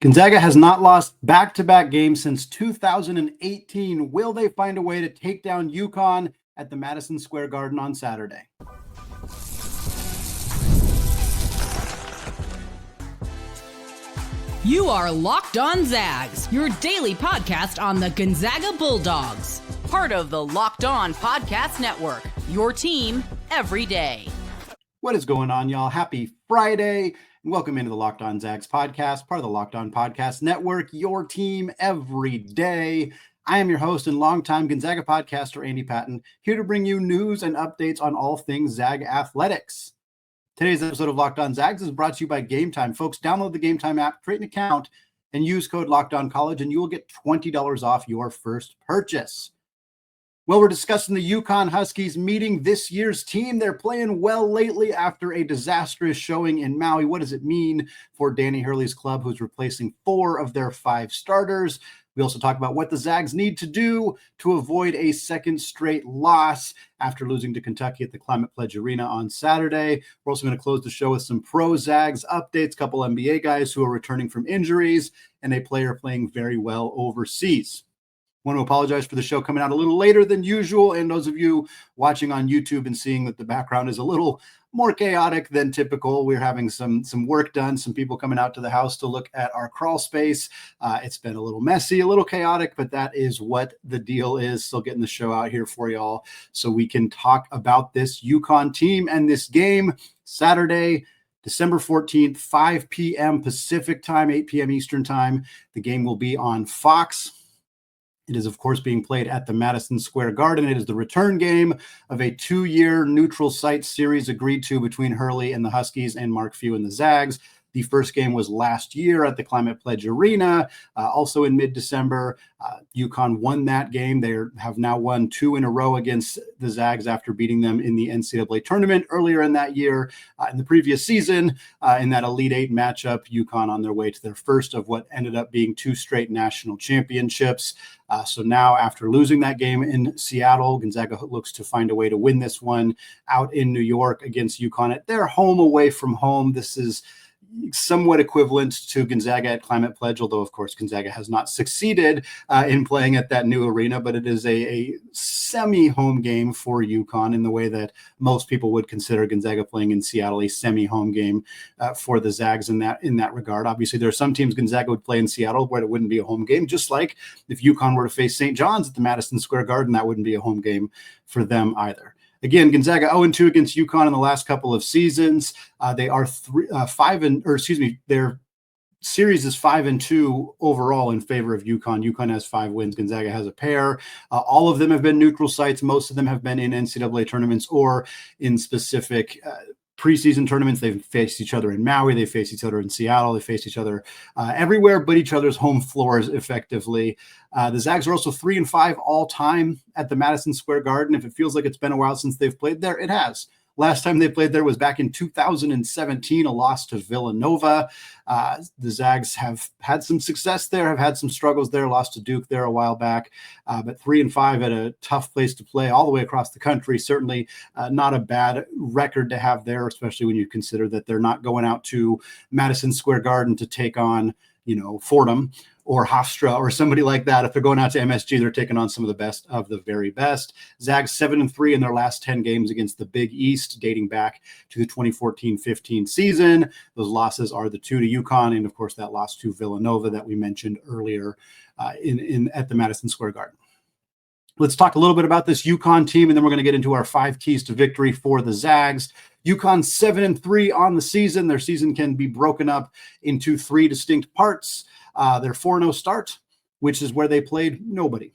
Gonzaga has not lost back-to-back games since 2018. Will they find a way to take down UConn at the Madison Square Garden on Saturday? You are Locked On Zags, your daily podcast on the Gonzaga Bulldogs. Part of the Locked On Podcast Network, your team every day. What is going on, y'all? Happy Friday. Welcome into the Locked On Zags podcast, part of the Locked On Podcast Network, your team every day. I am your host and longtime Gonzaga podcaster, Andy Patton, here to bring you news and updates on all things Zag athletics. Today's episode of Locked On Zags is brought to you by Game Time. Folks, download the Game Time app, create an account, and use code LOCKEDONCollege, and you will get $20 off your first purchase. Well, we're discussing the UConn Huskies meeting this year's team. They're playing well lately after a disastrous showing in Maui. What does it mean for Danny Hurley's club, who's replacing 4 of their 5 starters? We also talk about what the Zags need to do to avoid a second straight loss after losing to Kentucky at the Climate Pledge Arena on Saturday. We're also going to close the show with some pro Zags updates, a couple NBA guys who are returning from injuries, and a player playing very well overseas. I want to apologize for the show coming out a little later than usual, and those of you watching on YouTube and seeing that the background is a little more chaotic than typical. We're having some work done, some people coming out to the house to look at our crawl space. It's been a little messy, a little chaotic, but that is what the deal is. Still getting the show out here for y'all so we can talk about this UConn team and this game Saturday, December 14th, 5 p.m. Pacific time, 8 p.m. Eastern time. The game will be on Fox. It is, of course, being played at the Madison Square Garden. It is the return game of a 2-year neutral site series agreed to between Hurley and the Huskies and Mark Few and the Zags. The first game was last year at the Climate Pledge Arena, also in mid-December. UConn won that game. They have now won 2 in a row against the Zags after beating them in the NCAA tournament earlier in that year. In the previous season, in that Elite Eight matchup, UConn on their way to their first of what ended up being 2 straight national championships. So now, after losing that game in Seattle, Gonzaga looks to find a way to win this one out in New York against UConn at their home away from home. This is somewhat equivalent to Gonzaga at Climate Pledge, although, of course, Gonzaga has not succeeded in playing at that new arena, but it is a semi-home game for UConn in the way that most people would consider Gonzaga playing in Seattle a semi-home game for the Zags in that regard. Obviously, there are some teams Gonzaga would play in Seattle where it wouldn't be a home game, just like if UConn were to face St. John's at the Madison Square Garden, that wouldn't be a home game for them either. Again, Gonzaga 0-2 against UConn in the last couple of seasons. They are their series is 5-2 overall in favor of UConn. UConn has 5 wins. Gonzaga has a pair. All of them have been neutral sites. Most of them have been in NCAA tournaments or in specific preseason tournaments. They've faced each other in Maui. They faced each other in Seattle. They faced each other everywhere but each other's home floors effectively. The Zags are also 3-5 all time at the Madison Square Garden. If it feels like it's been a while since they've played there, it has. Last time they played there was back in 2017, a loss to Villanova. The Zags have had some success there, have had some struggles there, lost to Duke there a while back, but 3-5 at a tough place to play all the way across the country. Certainly not a bad record to have there, especially when you consider that they're not going out to Madison Square Garden to take on, Fordham or Hofstra or somebody like that. If they're going out to MSG, they're taking on some of the best of the very best. Zags 7-3 in their last 10 games against the Big East, dating back to the 2014-15 season. Those losses are the 2 to UConn and, of course, that loss to Villanova that we mentioned earlier at the Madison Square Garden. Let's talk a little bit about this UConn team, and then we're going to get into our 5 keys to victory for the Zags. UConn 7-3 on the season. Their season can be broken up into 3 distinct parts. Their 4-0 start, which is where they played nobody.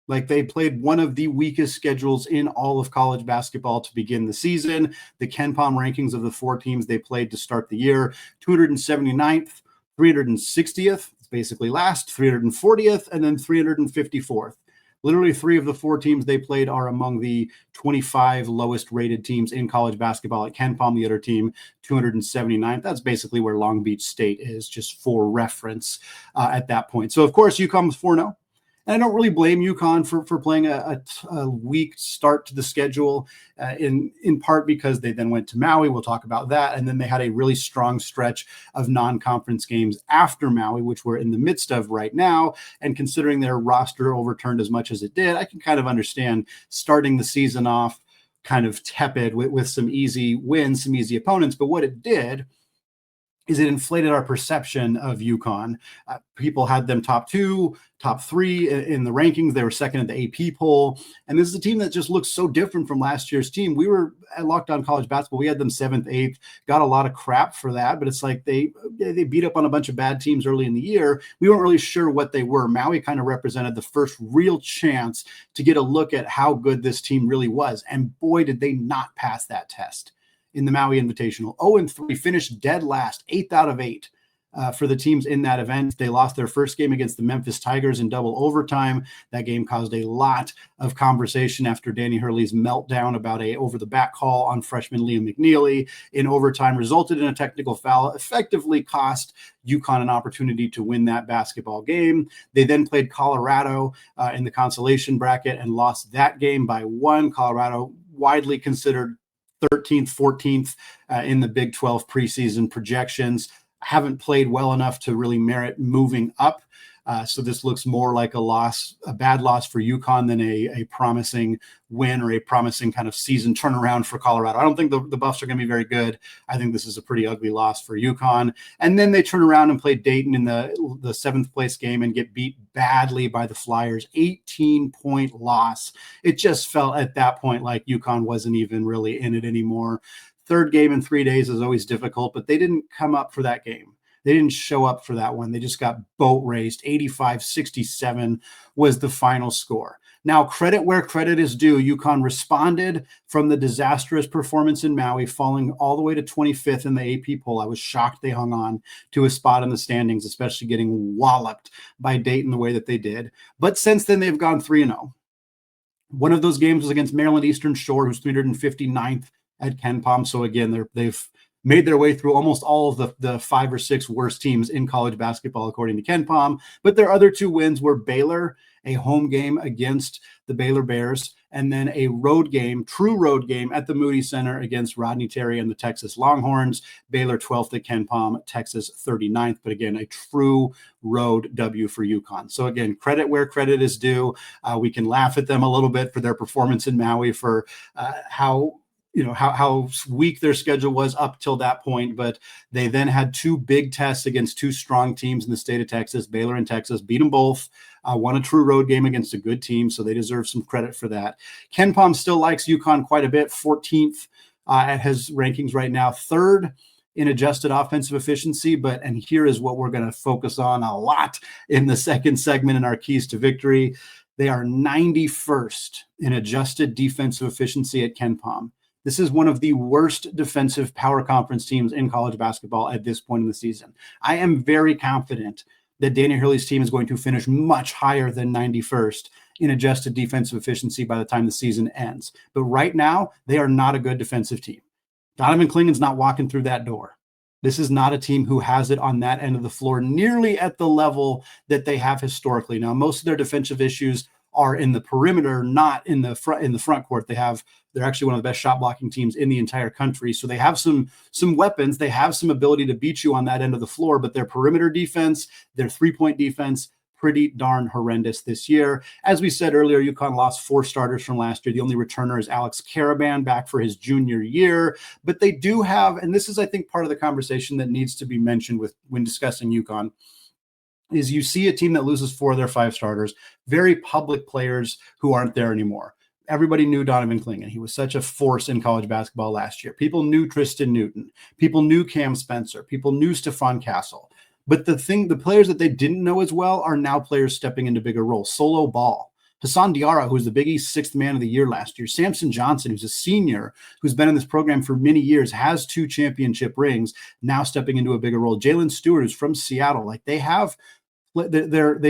Like, they played one of the weakest schedules in all of college basketball to begin the season. The KenPom rankings of the 4 teams they played to start the year: 279th, 360th, it's basically last, 340th, and then 354th. Literally 3 of the 4 teams they played are among the 25 lowest rated teams in college basketball at KenPom. The other team, 279th. That's basically where Long Beach State is, just for reference at that point. So, of course, UConn was 4-0. And I don't really blame UConn for playing a weak start to the schedule, in part because they then went to Maui. We'll talk about that. And then they had a really strong stretch of non-conference games after Maui, which we're in the midst of right now. And considering their roster overturned as much as it did, I can kind of understand starting the season off kind of tepid with some easy wins, some easy opponents. But what it did is it inflated our perception of UConn. People had them top 2, top 3 in the rankings. They were second at the AP poll. And this is a team that just looks so different from last year's team. We were at Locked On College Basketball. We had them 7th, 8th, got a lot of crap for that. But it's like they beat up on a bunch of bad teams early in the year. We weren't really sure what they were. Maui kind of represented the first real chance to get a look at how good this team really was. And boy, did they not pass that test in the Maui Invitational. 0-3, finished dead last, 8th out of 8 for the teams in that event. They lost their first game against the Memphis Tigers in double overtime. That game caused a lot of conversation after Danny Hurley's meltdown about a over-the-back call on freshman Liam McNeely in overtime resulted in a technical foul, effectively cost UConn an opportunity to win that basketball game. They then played Colorado in the consolation bracket and lost that game by 1. Colorado widely considered 13th, 14th in the Big 12 preseason projections. Haven't played well enough to really merit moving up. So this looks more like a bad loss for UConn than a promising win or a promising kind of season turnaround for Colorado. I don't think the Buffs are going to be very good. I think this is a pretty ugly loss for UConn. And then they turn around and play Dayton in the 7th place game and get beat badly by the Flyers, 18-point loss. It just felt at that point like UConn wasn't even really in it anymore. Third game in 3 days is always difficult, but they didn't come up for that game. They didn't show up for that one. They just got boat raced. 85-67 was the final score. Now, credit where credit is due. UConn responded from the disastrous performance in Maui, falling all the way to 25th in the AP poll. I was shocked they hung on to a spot in the standings, especially getting walloped by Dayton the way that they did. But since then, they've gone 3-0. One of those games was against Maryland Eastern Shore, who's 359th at KenPom. So again, they've made their way through almost all of the 5 or 6 worst teams in college basketball, according to KenPom. But their other 2 wins were Baylor, a home game against the Baylor Bears, and then a road game, true road game at the Moody Center against Rodney Terry and the Texas Longhorns. Baylor 12th at KenPom, Texas 39th. But again, a true road W for UConn. So again, credit where credit is due. We can laugh at them a little bit for their performance in Maui, for how weak their schedule was up till that point. But they then had 2 big tests against 2 strong teams in the state of Texas, Baylor and Texas, beat them both, won a true road game against a good team. So they deserve some credit for that. KenPom still likes UConn quite a bit, 14th at his rankings right now, 3rd in adjusted offensive efficiency. And here is what we're going to focus on a lot in the second segment in our keys to victory. They are 91st in adjusted defensive efficiency at KenPom. This is one of the worst defensive power conference teams in college basketball at this point in the season. I am very confident that Danny Hurley's team is going to finish much higher than 91st in adjusted defensive efficiency by the time the season ends. But right now, they are not a good defensive team. Donovan Clingan's not walking through that door. This is not a team who has it on that end of the floor nearly at the level that they have historically. Now, most of their defensive issues are in the perimeter, not in the front court. They're actually one of the best shot blocking teams in the entire country. So they have some weapons. They have some ability to beat you on that end of the floor, but their perimeter defense, their 3-point defense, pretty darn horrendous this year. As we said earlier, UConn lost 4 starters from last year. The only returner is Alex Karaban, back for his junior year. But they do have, and this is, I think, part of the conversation that needs to be mentioned when discussing UConn, is you see a team that loses 4 of their 5 starters, very public players who aren't there anymore. Everybody knew Donovan Clingan. He was such a force in college basketball last year. People knew Tristan Newton. People knew Cam Spencer. People knew Stephon Castle. But the players that they didn't know as well are now players stepping into bigger roles. Solo Ball. Hassan Diarra, who was the Big East 6th man of the year last year. Samson Johnson, who's a senior, who's been in this program for many years, has 2 championship rings, now stepping into a bigger role. Jalen Stewart, who's from Seattle. Like, they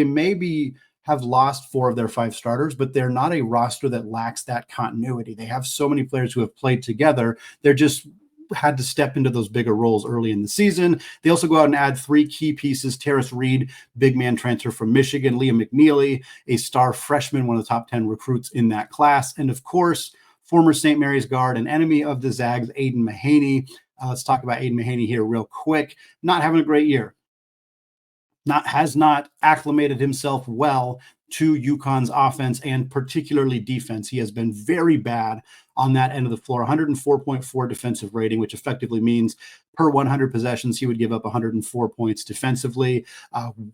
maybe have lost 4 of their 5 starters, but they're not a roster that lacks that continuity. They have so many players who have played together. They're just had to step into those bigger roles early in the season. They also go out and add 3 key pieces: Terrace Reed, big man transfer from Michigan; Liam McNeely, a star freshman, one of the top 10 recruits in that class; and of course, former St. Mary's guard and enemy of the Zags, Aidan Mahaney. Let's talk about Aidan Mahaney here real quick. Not having a great year. Has not acclimated himself well to UConn's offense and particularly defense. He has been very bad on that end of the floor. 104.4 defensive rating, which effectively means per 100 possessions, he would give up 104 points defensively,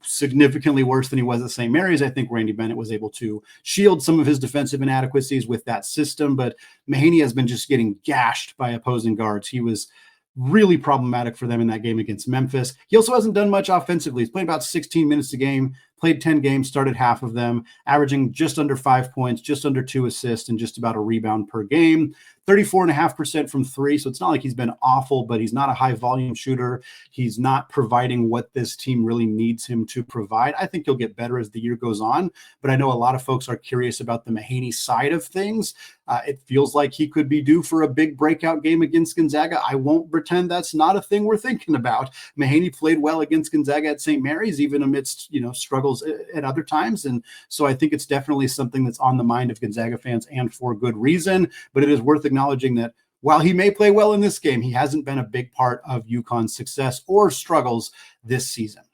significantly worse than he was at St. Mary's. I think Randy Bennett was able to shield some of his defensive inadequacies with that system, but Mahaney has been just getting gashed by opposing guards. He was really problematic for them in that game against Memphis. He also hasn't done much offensively. He's played about 16 minutes a game, played 10 games, started half of them, averaging just under 5 points, just under 2 assists, and just about a rebound per game. 34.5% from 3. So it's not like he's been awful, but he's not a high volume shooter. He's not providing what this team really needs him to provide. I think he'll get better as the year goes on, but I know a lot of folks are curious about the Mahaney side of things. It feels like he could be due for a big breakout game against Gonzaga. I won't pretend that's not a thing we're thinking about. Mahaney played well against Gonzaga at St. Mary's, even amidst, struggles at other times. And so I think it's definitely something that's on the mind of Gonzaga fans, and for good reason. But it is worth acknowledging that while he may play well in this game, he hasn't been a big part of UConn's success or struggles this season.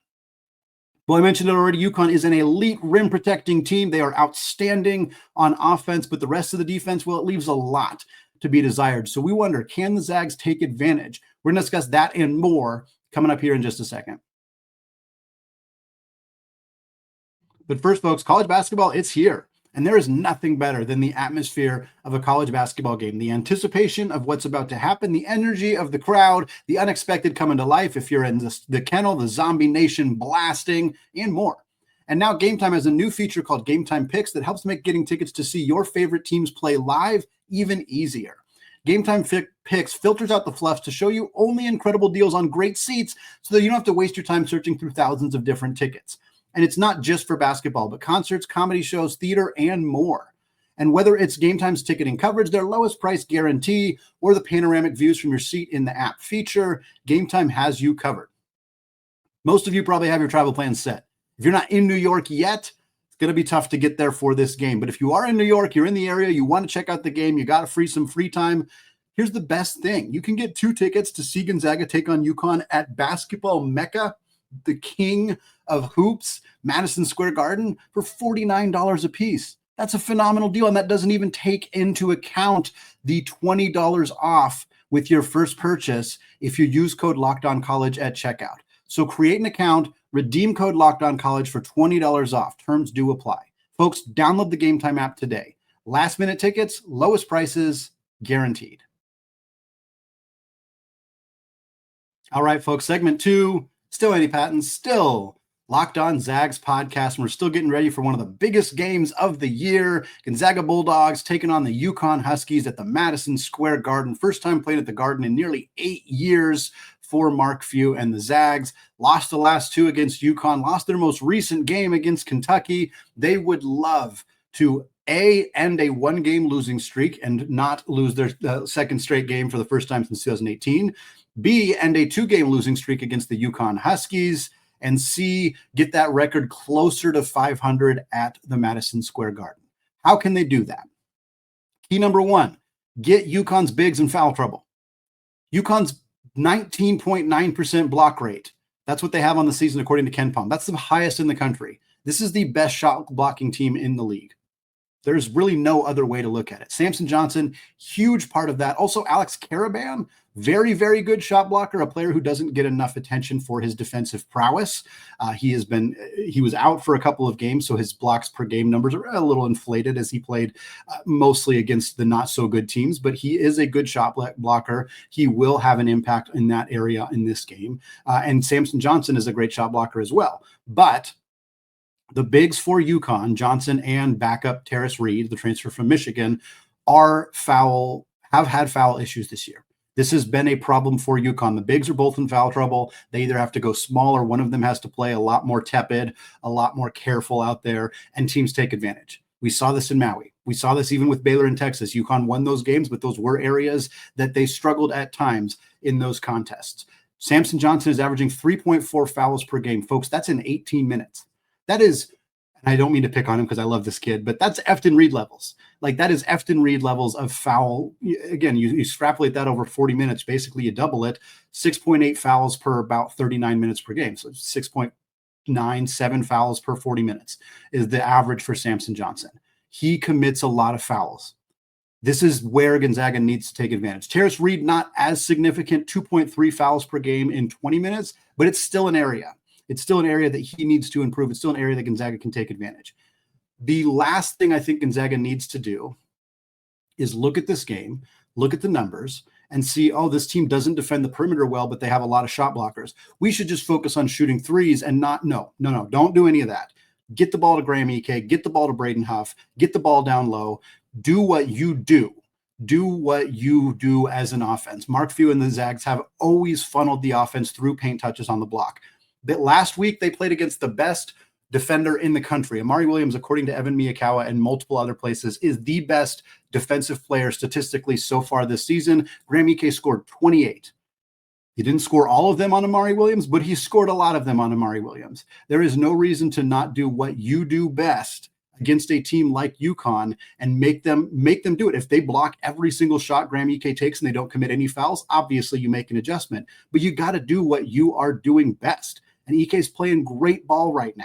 Well, I mentioned it already. UConn is an elite rim protecting team. They are outstanding on offense, but the rest of the defense, well, it leaves a lot to be desired. So we wonder, can the Zags take advantage? We're going to discuss that and more coming up here in just a second. But first, folks, college basketball, it's here. And there is nothing better than the atmosphere of a college basketball game. The anticipation of what's about to happen, the energy of the crowd, the unexpected coming to life if you're in the kennel, the zombie nation blasting, and more. And now Game Time has a new feature called Game Time Picks that helps make getting tickets to see your favorite teams play live even easier. Game Time Picks filters out the fluff to show you only incredible deals on great seats so that you don't have to waste your time searching through thousands of different tickets. And it's not just for basketball, but concerts, comedy shows, theater, and more. And whether it's Game Time's ticketing coverage, their lowest price guarantee, or the panoramic views from your seat in the app feature, Game Time has you covered. Most of you probably have your travel plans set. If you're not in New York yet, it's going to be tough to get there for this game. But if you are in New York, you're in the area, you want to check out the game, you got some free time, here's the best thing. You can get 2 tickets to see Gonzaga take on UConn at basketball Mecca, the king of hoops, Madison Square Garden, for $49 a piece. That's a phenomenal deal, and that doesn't even take into account the $20 off with your first purchase if you use code LOCKEDONCollege at checkout. So create an account, redeem code LOCKEDONCollege for $20 off. Terms do apply. Folks, download the Game Time app today. Last minute tickets, lowest prices, guaranteed. All right, folks, segment 2. Still Andy Patton, still Locked On Zags podcast, and we're still getting ready for one of the biggest games of the year. Gonzaga Bulldogs taking on the UConn Huskies at the Madison Square Garden. First time playing at the Garden in nearly 8 years for Mark Few and the Zags. Lost the last 2 against UConn, lost their most recent game against Kentucky. They would love to end a 1-game losing streak and not lose their second straight game for the first time since 2018. B, end a 2-game losing streak against the UConn Huskies. And C, get that record closer to 500 at the Madison Square Garden. How can they do that? Key number 1, get UConn's bigs in foul trouble. UConn's 19.9% block rate. That's what they have on the season according to Ken Palm. That's the highest in the country. This is the best shot blocking team in the league. There's really no other way to look at it. Samson Johnson, huge part of that. Also, Alex Karaban, very, very good shot blocker, a player who doesn't get enough attention for his defensive prowess. He was out for a couple of games, so his blocks per game numbers are a little inflated as he played mostly against the not so good teams, but he is a good shot blocker. He will have an impact in that area in this game. And Samson Johnson is a great shot blocker as well. But the bigs for UConn, Johnson and backup Terrace Reed, the transfer from Michigan, have had foul issues this year. This has been a problem for UConn. The bigs are both in foul trouble. They either have to go small or one of them has to play a lot more tepid, a lot more careful out there, and teams take advantage. We saw this in Maui. We saw this even with Baylor in Texas. UConn won those games, but those were areas that they struggled at times in those contests. Samson Johnson is averaging 3.4 fouls per game. Folks, that's in 18 minutes. That is, and I don't mean to pick on him because I love this kid, but that's Efton Reed levels. Like, that is Efton Reed levels of foul. Again, you extrapolate that over 40 minutes. Basically, you double it. 6.8 fouls per about 39 minutes per game. So 6.97 fouls per 40 minutes is the average for Samson Johnson. He commits a lot of fouls. This is where Gonzaga needs to take advantage. Terrace Reed, not as significant, 2.3 fouls per game in 20 minutes, but it's still an area. It's still an area that he needs to improve. It's still an area that Gonzaga can take advantage. The last thing I think Gonzaga needs to do is look at this game, look at the numbers, and see, oh, this team doesn't defend the perimeter well, but they have a lot of shot blockers. We should just focus on shooting threes and not, no, don't do any of that. Get the ball to Graham Ike, get the ball to Braden Huff, get the ball down low, do what you do. Do what you do as an offense. Mark Few and the Zags have always funneled the offense through paint touches on the block. But last week, they played against the best defender in the country. Amari Williams, according to Evan Miyakawa and multiple other places, is the best defensive player statistically so far this season. Graham Ike scored 28. He didn't score all of them on Amari Williams, but he scored a lot of them on Amari Williams. There is no reason to not do what you do best against a team like UConn and make them do it. If they block every single shot Graham Ike takes and they don't commit any fouls, obviously you make an adjustment. But you got to do what you are doing best. And Ike's playing great ball right now.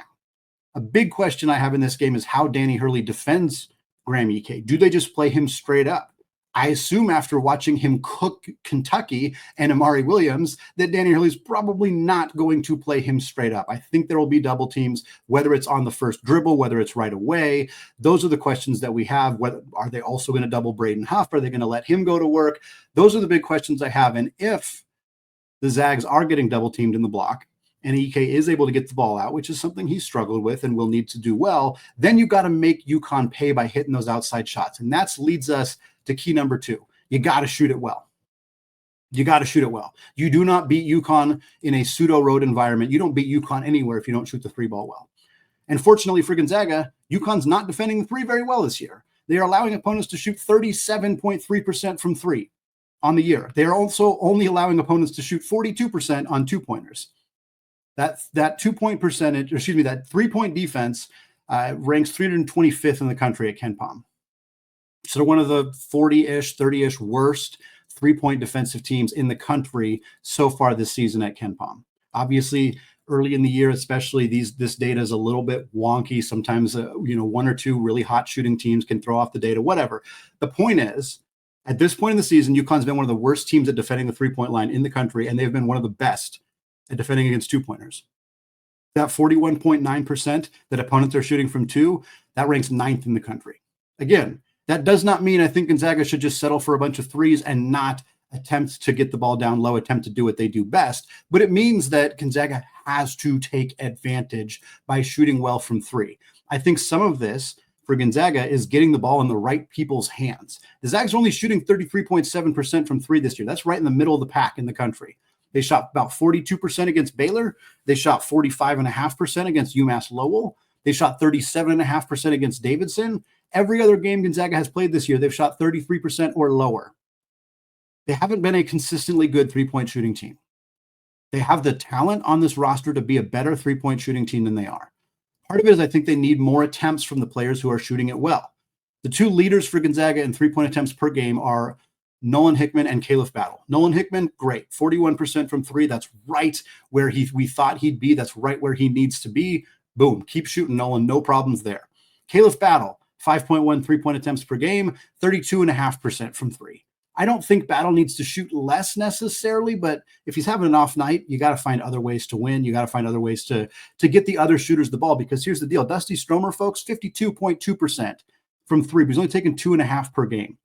A big question I have in this game is how Danny Hurley defends Graham Ike. Do they just play him straight up? I assume after watching him cook Kentucky and Amari Williams that Danny Hurley's probably not going to play him straight up. I think there will be double teams, whether it's on the first dribble, whether it's right away. Those are the questions that we have. Whether are they also going to double Braden Huff? Are they going to let him go to work? Those are the big questions I have. And if the Zags are getting double teamed in the block and Ike is able to get the ball out, which is something he struggled with and will need to do well, then you got to make UConn pay by hitting those outside shots. And that leads us to key number 2. You got to shoot it well. You got to shoot it well. You do not beat UConn in a pseudo road environment. You don't beat UConn anywhere if you don't shoot the three ball well. And fortunately for Gonzaga, UConn's not defending the three very well this year. They are allowing opponents to shoot 37.3% from three on the year. They are also only allowing opponents to shoot 42% on 2-pointers. That 2-point percentage, that 3-point defense ranks 325th in the country at KenPom. So they're one of the 40-ish, 30-ish worst 3-point defensive teams in the country so far this season at KenPom. Obviously, early in the year, especially, this data is a little bit wonky. Sometimes, one or two really hot shooting teams can throw off the data, whatever. The point is, at this point in the season, UConn's been one of the worst teams at defending the 3-point line in the country, and they've been one of the best at defending against 2-pointers. That 41.9% that opponents are shooting from 2, that ranks 9th in the country. Again, that does not mean I think Gonzaga should just settle for a bunch of threes and not attempt to get the ball down low, attempt to do what they do best. But it means that Gonzaga has to take advantage by shooting well from 3. I think some of this for Gonzaga is getting the ball in the right people's hands. The Zags are only shooting 33.7% from 3 this year. That's right in the middle of the pack in the country. They shot about 42% against Baylor. They shot 45.5% against UMass Lowell. They shot 37.5% against Davidson. Every other game Gonzaga has played this year, they've shot 33% or lower. They haven't been a consistently good 3-point shooting team. They have the talent on this roster to be a better 3-point shooting team than they are. Part of it is I think they need more attempts from the players who are shooting it well. The 2 leaders for Gonzaga in 3-point attempts per game are Nolan Hickman and Caleb Battle. Nolan Hickman, great. 41% from 3. That's right where we thought he'd be. That's right where he needs to be. Boom. Keep shooting, Nolan. No problems there. Caleb Battle, 5.1 3-point attempts per game, 32.5% from 3. I don't think Battle needs to shoot less necessarily, but if he's having an off night, you got to find other ways to win. You got to find other ways to get the other shooters the ball, because here's the deal. Dusty Stromer, folks, 52.2% from 3, but he's only taking 2.5 per game.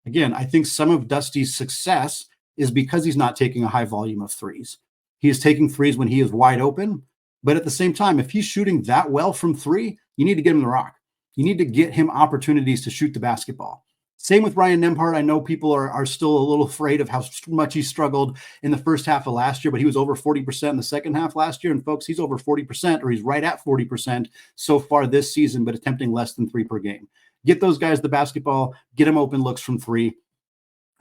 Again, I think some of Dusty's success is because he's not taking a high volume of threes. He is taking threes when he is wide open, but at the same time, if he's shooting that well from 3, you need to get him the rock. You need to get him opportunities to shoot the basketball. Same with Ryan Nembhard. I know people are still a little afraid of how much he struggled in the first half of last year, but he was over 40% in the second half last year. And folks, he's over 40%, or he's right at 40% so far this season, but attempting less than 3 per game. Get those guys the basketball, get them open looks from three.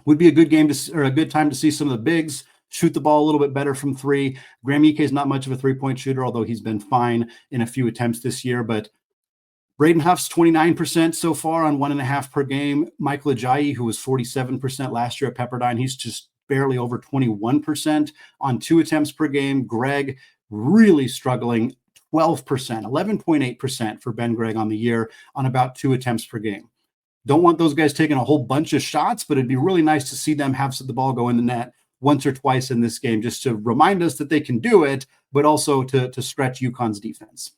Would be a good game or a good time to see some of the bigs shoot the ball a little bit better from three. Graham Ike is not much of a three-point shooter, although he's been fine in a few attempts this year. But Braden Huff's 29% so far on 1.5 per game. Michael Ajayi, who was 47% last year at Pepperdine, he's just barely over 21% on 2 attempts per game. Greg really struggling, 12%, 11.8% for Ben Gregg on the year on about 2 attempts per game. Don't want those guys taking a whole bunch of shots, but it'd be really nice to see them have the ball go in the net once or twice in this game, just to remind us that they can do it, but also to stretch UConn's defense.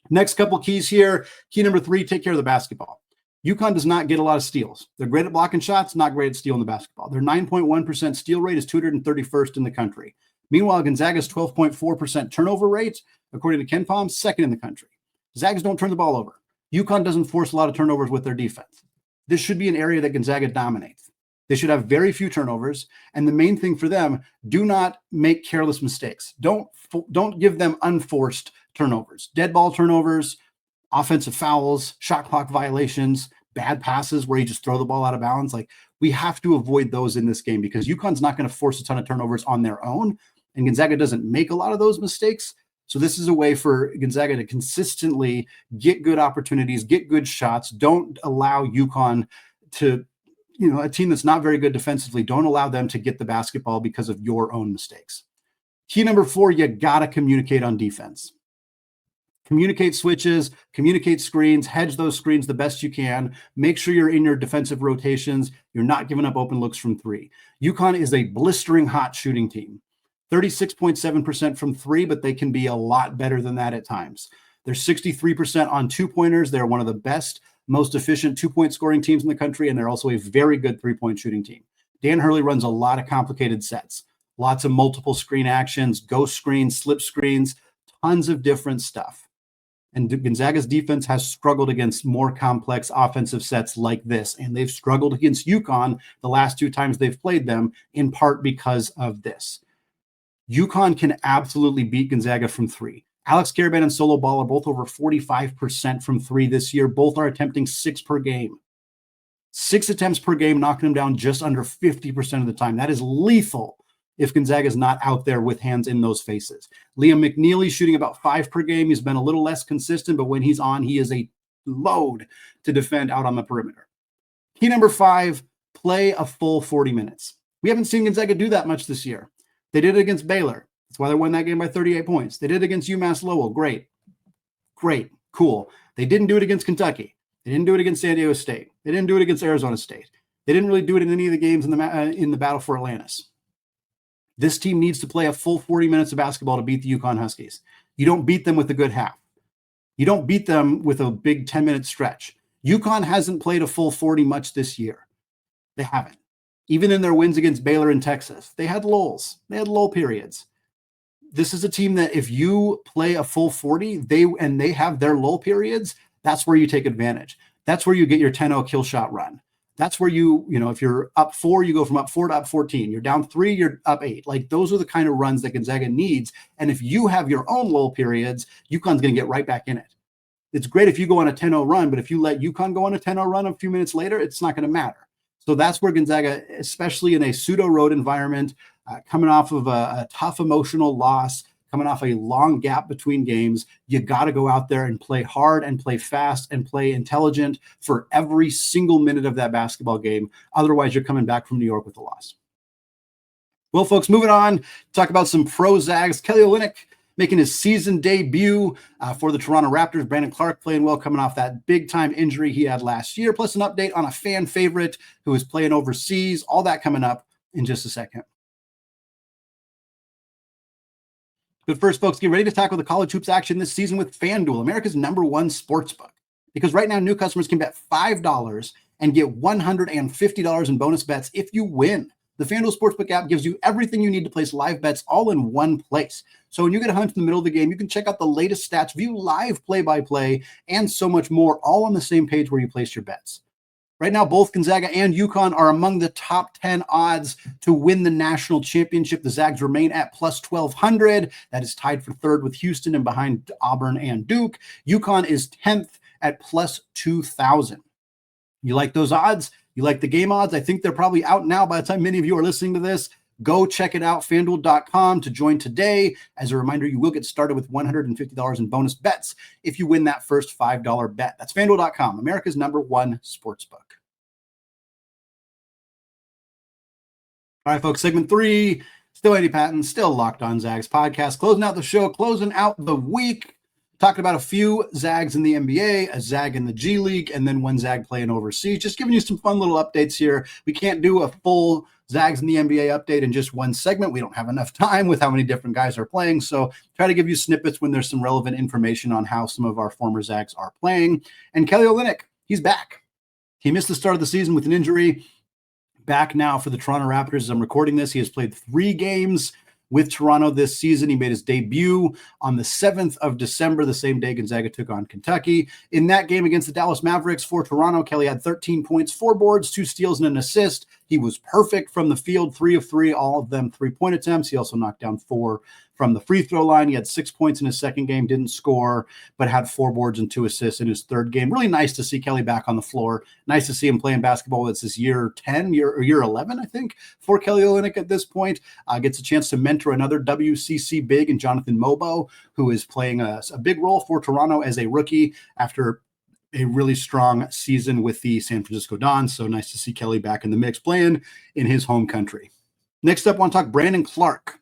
Next couple keys here. Key number 3, take care of the basketball. UConn does not get a lot of steals. They're great at blocking shots, not great at stealing the basketball. Their 9.1% steal rate is 231st in the country. Meanwhile, Gonzaga's 12.4% turnover rate, according to KenPom, second in the country. Zags don't turn the ball over. UConn doesn't force a lot of turnovers with their defense. This should be an area that Gonzaga dominates. They should have very few turnovers. And the main thing for them, do not make careless mistakes. Don't give them unforced turnovers. Dead ball turnovers, offensive fouls, shot clock violations, bad passes where you just throw the ball out of bounds. Like, we have to avoid those in this game because UConn's not going to force a ton of turnovers on their own. And Gonzaga doesn't make a lot of those mistakes. So this is a way for Gonzaga to consistently get good opportunities, get good shots. Don't allow UConn to, a team that's not very good defensively, don't allow them to get the basketball because of your own mistakes. Key number 4, you got to communicate on defense. Communicate switches, communicate screens, hedge those screens the best you can. Make sure you're in your defensive rotations. You're not giving up open looks from 3. UConn is a blistering hot shooting team. 36.7% from 3, but they can be a lot better than that at times. They're 63% on 2-pointers. They're one of the best, most efficient 2-point scoring teams in the country, and they're also a very good 3-point shooting team. Dan Hurley runs a lot of complicated sets, lots of multiple screen actions, ghost screens, slip screens, tons of different stuff. And Gonzaga's defense has struggled against more complex offensive sets like this, and they've struggled against UConn the last 2 times they've played them, in part because of this. UConn can absolutely beat Gonzaga from 3. Alex Karaban and Solo Ball are both over 45% from 3 this year. Both are attempting 6 per game. 6 attempts per game, knocking them down just under 50% of the time. That is lethal if Gonzaga is not out there with hands in those faces. Liam McNeely shooting about 5 per game. He's been a little less consistent, but when he's on, he is a load to defend out on the perimeter. Key number 5, play a full 40 minutes. We haven't seen Gonzaga do that much this year. They did it against Baylor. That's why they won that game by 38 points. They did it against UMass Lowell. Great, cool. They didn't do it against Kentucky. They didn't do it against San Diego State. They didn't do it against Arizona State. They didn't really do it in any of the games in the battle for Atlantis. This team needs to play a full 40 minutes of basketball to beat the UConn Huskies. You don't beat them with a good half. You don't beat them with a big 10-minute stretch. UConn hasn't played a full 40 much this year. They haven't. Even in their wins against Baylor and Texas, they had lulls. They had lull periods. This is a team that if you play a full 40, they have their lull periods, that's where you take advantage. That's where you get your 10-0 kill shot run. That's where if you're up 4, you go from up 4 to up 14. You're down 3, you're up 8. Like, those are the kind of runs that Gonzaga needs. And if you have your own lull periods, UConn's going to get right back in it. It's great if you go on a 10-0 run, but if you let UConn go on a 10-0 run a few minutes later, it's not going to matter. So that's where Gonzaga, especially in a pseudo-road environment, coming off of a tough emotional loss, coming off a long gap between games, you got to go out there and play hard and play fast and play intelligent for every single minute of that basketball game. Otherwise, you're coming back from New York with a loss. Well, folks, moving on, talk about some pro Zags. Kelly Olynyk making his season debut for the Toronto Raptors. Brandon Clarke playing well, coming off that big-time injury he had last year, plus an update on a fan favorite who is playing overseas. All that coming up in just a second. But first, folks, get ready to tackle the college hoops action this season with FanDuel, America's #1 sportsbook. Because right now, new customers can bet $5 and get $150 in bonus bets if you win. The FanDuel Sportsbook app gives you everything you need to place live bets all in one place. So when you get a hunch in the middle of the game, you can check out the latest stats, view live play-by-play, and so much more, all on the same page where you place your bets. Right now, both Gonzaga and UConn are among the top 10 odds to win the national championship. The Zags remain at plus 1,200. That is tied for third with Houston and behind Auburn and Duke. UConn is 10th at plus 2,000. You like those odds? You like the game odds? I think they're probably out now by the time many of you are listening to this. Go check it out, FanDuel.com, to join today. As a reminder, you will get started with $150 in bonus bets if you win that first $5 bet. That's FanDuel.com, America's #1 sportsbook. All right, folks, segment 3, still Andy Patton, still Locked On Zags podcast. Closing out the show, closing out the week. Talked about a few Zags in the NBA, a Zag in the G League, and then one Zag playing overseas. Just giving you some fun little updates here. We can't do a full Zags in the NBA update in just one segment. We don't have enough time with how many different guys are playing. So try to give you snippets when there's some relevant information on how some of our former Zags are playing. And Kelly Olynyk, he's back. He missed the start of the season with an injury. Back now for the Toronto Raptors. As I'm recording this, he has played 3 games with Toronto this season. He made his debut on the 7th of December, the same day Gonzaga took on Kentucky. In that game against the Dallas Mavericks for Toronto, Kelly had 13 points, 4 boards, 2 steals, and an assist. He was perfect from the field, 3 of 3, all of them 3-point attempts. He also knocked down 4 from the free throw line. He had 6 points in his second game, didn't score, but had 4 boards and 2 assists in his third game. Really nice to see Kelly back on the floor. Nice to see him playing basketball. It's his year 11, I think, for Kelly Olynyk at this point. Gets a chance to mentor another WCC big in Jonathan Mobo, who is playing a big role for Toronto as a rookie after a really strong season with the San Francisco Dons. So nice to see Kelly back in the mix playing in his home country. Next up, I want to talk Brandon Clarke.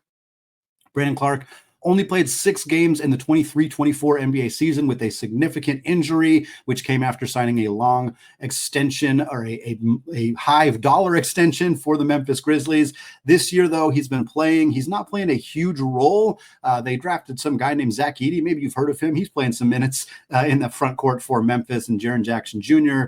Brandon Clarke only played 6 games in the 23-24 NBA season with a significant injury, which came after signing a long extension or a high dollar extension for the Memphis Grizzlies. This year, though, he's been playing. He's not playing a huge role. They drafted some guy named Zach Edey. Maybe you've heard of him. He's playing some minutes in the front court for Memphis, and Jaren Jackson Jr.,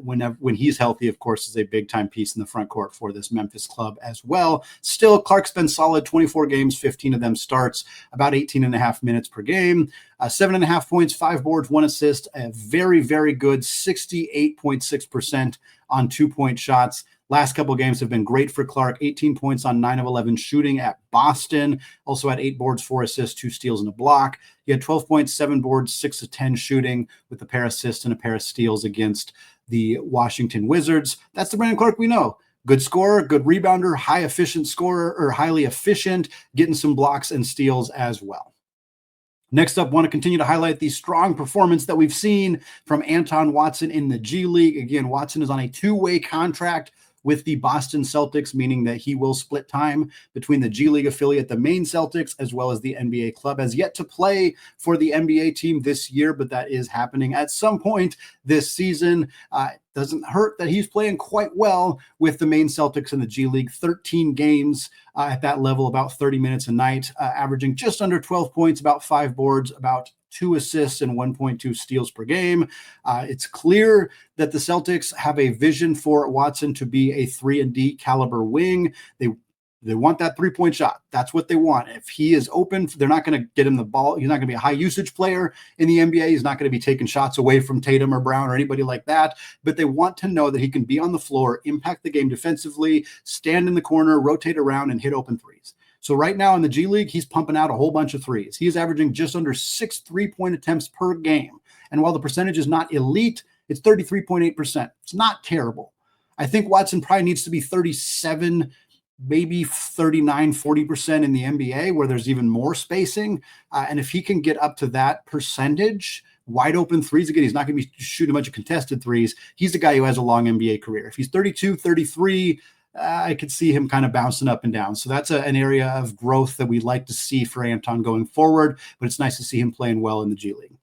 when he's healthy, of course, is a big-time piece in the front court for this Memphis club as well. Still, Clark's been solid, 24 games, 15 of them starts, about 18 and a half minutes per game, 7.5 points, 5 boards, 1 assist, a very, very good 68.6% on 2-point shots. Last couple of games have been great for Clarke. 18 points on 9 of 11 shooting at Boston. Also had 8 boards, 4 assists, 2 steals, and a block. He had 12 points, 7 boards, 6 of 10 shooting with a pair of assists and a pair of steals against the Washington Wizards. That's the Brandon Clarke we know. Good scorer, good rebounder, high efficient scorer, or highly efficient, getting some blocks and steals as well. Next up, want to continue to highlight the strong performance that we've seen from Anton Watson in the G League. Again, Watson is on a 2-way contract with the Boston Celtics, meaning that he will split time between the G League affiliate, the Maine Celtics, as well as the NBA club. Has yet to play for the NBA team this year, but that is happening at some point this season. Doesn't hurt that he's playing quite well with the Maine Celtics in the G League. 13 games at that level, about 30 minutes a night, averaging just under 12 points, about 5 boards, about 2 assists and 1.2 steals per game. It's clear that the Celtics have a vision for Watson to be a 3-and-D caliber wing. They want that 3-point shot. That's what they want. If he is open, they're not going to get him the ball. He's not going to be a high usage player in the NBA. He's not going to be taking shots away from Tatum or Brown or anybody like that. But they want to know that he can be on the floor, impact the game defensively, stand in the corner, rotate around, and hit open threes. So right now in the G League, he's pumping out a whole bunch of threes. He is averaging just under 6 3-point attempts per game. And while the percentage is not elite, it's 33.8%. It's not terrible. I think Watson probably needs to be 37, maybe 39, 40% in the NBA, where there's even more spacing. And if he can get up to that percentage, wide open threes, again, he's not going to be shooting a bunch of contested threes. He's the guy who has a long NBA career. If he's 32, 33, I could see him kind of bouncing up and down. So that's an area of growth that we'd like to see for Anton going forward, but it's nice to see him playing well in the G League.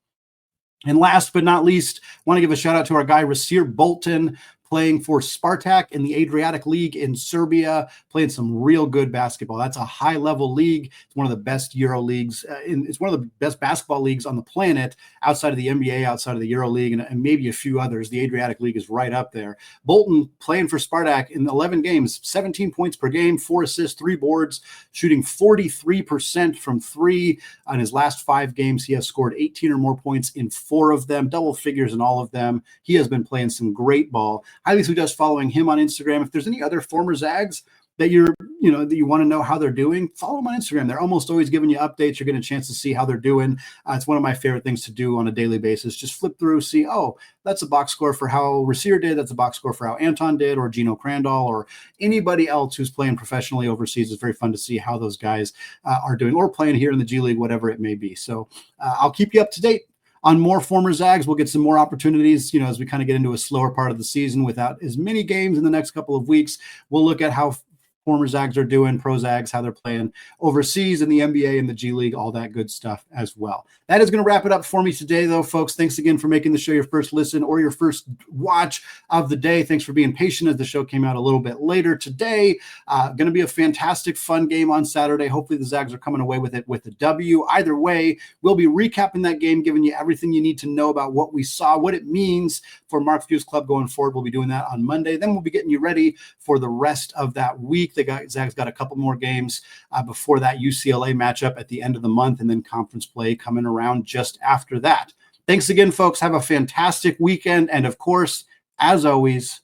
And last but not least, I want to give a shout out to our guy, Rasir Bolton, playing for Spartak in the Adriatic League in Serbia, playing some real good basketball. That's a high-level league. It's one of the best Euro leagues. It's one of the best basketball leagues on the planet, outside of the NBA, outside of the Euro League, and maybe a few others. The Adriatic League is right up there. Bolton playing for Spartak in 11 games, 17 points per game, 4 assists, 3 boards, shooting 43% from 3. On his last 5 games, he has scored 18 or more points in 4 of them, double figures in all of them. He has been playing some great ball. Highly suggest following him on Instagram. If there's any other former Zags that that you want to know how they're doing, follow them on Instagram. They're almost always giving you updates. You're getting a chance to see how they're doing. It's one of my favorite things to do on a daily basis. Just flip through, see, oh, that's a box score for how Rasir did. That's a box score for how Anton did, or Gino Crandall, or anybody else who's playing professionally overseas. It's very fun to see how those guys are doing, or playing here in the G League, whatever it may be. So I'll keep you up to date on more former Zags. We'll get some more opportunities, as we kind of get into a slower part of the season without as many games in the next couple of weeks. We'll look at how former Zags are doing, pro Zags, how they're playing overseas in the NBA and the G League, all that good stuff as well. That is going to wrap it up for me today, though, folks. Thanks again for making the show your first listen or your first watch of the day. Thanks for being patient as the show came out a little bit later today. Going to be a fantastic, fun game on Saturday. Hopefully the Zags are coming away with it with a W. Either way, we'll be recapping that game, giving you everything you need to know about what we saw, what it means for Mark Few's club going forward. We'll be doing that on Monday. Then we'll be getting you ready for the rest of that week. Zags got a couple more games before that UCLA matchup at the end of the month, and then conference play coming around just after that. Thanks again, folks. Have a fantastic weekend. And of course, as always,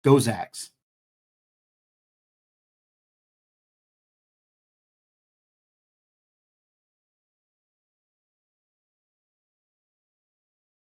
go Zags.